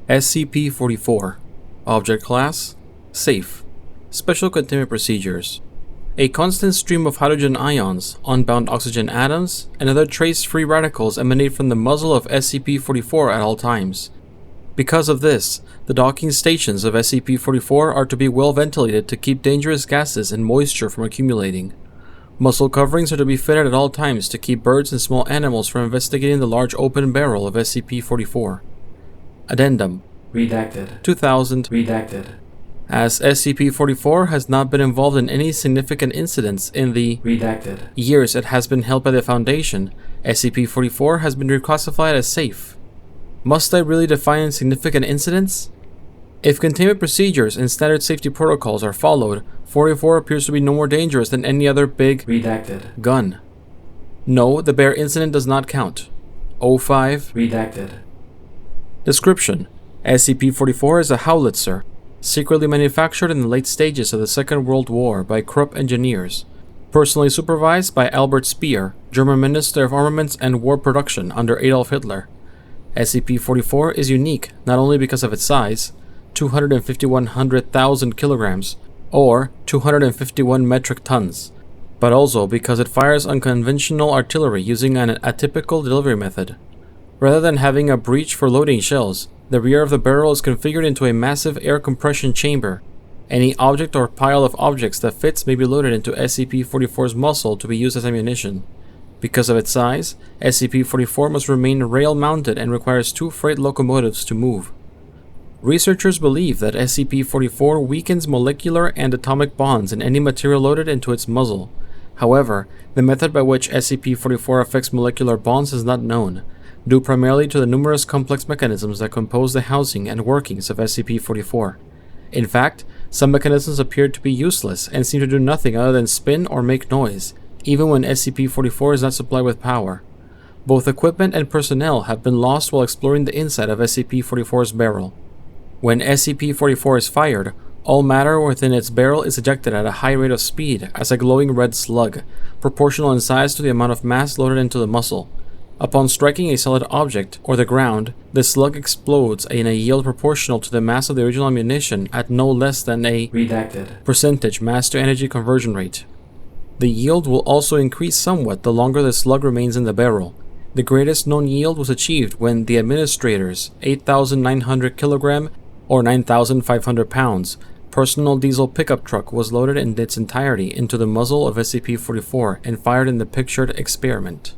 SCP-44. Object Class: Safe. Special Containment Procedures: a constant stream of hydrogen ions, unbound oxygen atoms, and other trace free radicals emanate from the muzzle of SCP-44 at all times. Because of this, the docking stations of SCP-44 are to be well ventilated to keep dangerous gases and moisture from accumulating. Muzzle coverings are to be fitted at all times to keep birds and small animals from investigating the large open barrel of SCP-44. Addendum Redacted. 2000 Redacted. As SCP-44 has not been involved in any significant incidents in the Redacted. years it has been held by the Foundation, SCP-44 has been reclassified as safe. Must I really define significant incidents? If containment procedures and standard safety protocols are followed, 44 appears to be no more dangerous than any other big Redacted. gun. No, the bear incident does not count. 05 Redacted. Description: SCP-44 is a howitzer, secretly manufactured in the late stages of the Second World War by Krupp engineers, personally supervised by Albert Speer, German Minister of Armaments and War Production under Adolf Hitler. SCP-44 is unique not only because of its size, 251,000 kilograms, or 251 metric tons, but also because it fires unconventional artillery using an atypical delivery method. Rather than having a breech for loading shells, the rear of the barrel is configured into a massive air compression chamber. Any object or pile of objects that fits may be loaded into SCP-44's muzzle to be used as ammunition. Because of its size, SCP-44 must remain rail-mounted and requires 2 freight locomotives to move. Researchers believe that SCP-44 weakens molecular and atomic bonds in any material loaded into its muzzle. However, the method by which SCP-44 affects molecular bonds is not known, due primarily to the numerous complex mechanisms that compose the housing and workings of SCP-44. In fact, some mechanisms appear to be useless and seem to do nothing other than spin or make noise, even when SCP-44 is not supplied with power. Both equipment and personnel have been lost while exploring the inside of SCP-44's barrel. When SCP-44 is fired, all matter within its barrel is ejected at a high rate of speed as a glowing red slug, proportional in size to the amount of mass loaded into the muzzle. Upon striking a solid object, or the ground, the slug explodes in a yield proportional to the mass of the original ammunition at no less than a Redacted. percentage mass-to-energy conversion rate. The yield will also increase somewhat the longer the slug remains in the barrel. The greatest known yield was achieved when the administrator's 8,900 kilogram or 9,500 pounds personal diesel pickup truck was loaded in its entirety into the muzzle of SCP-44 and fired in the pictured experiment.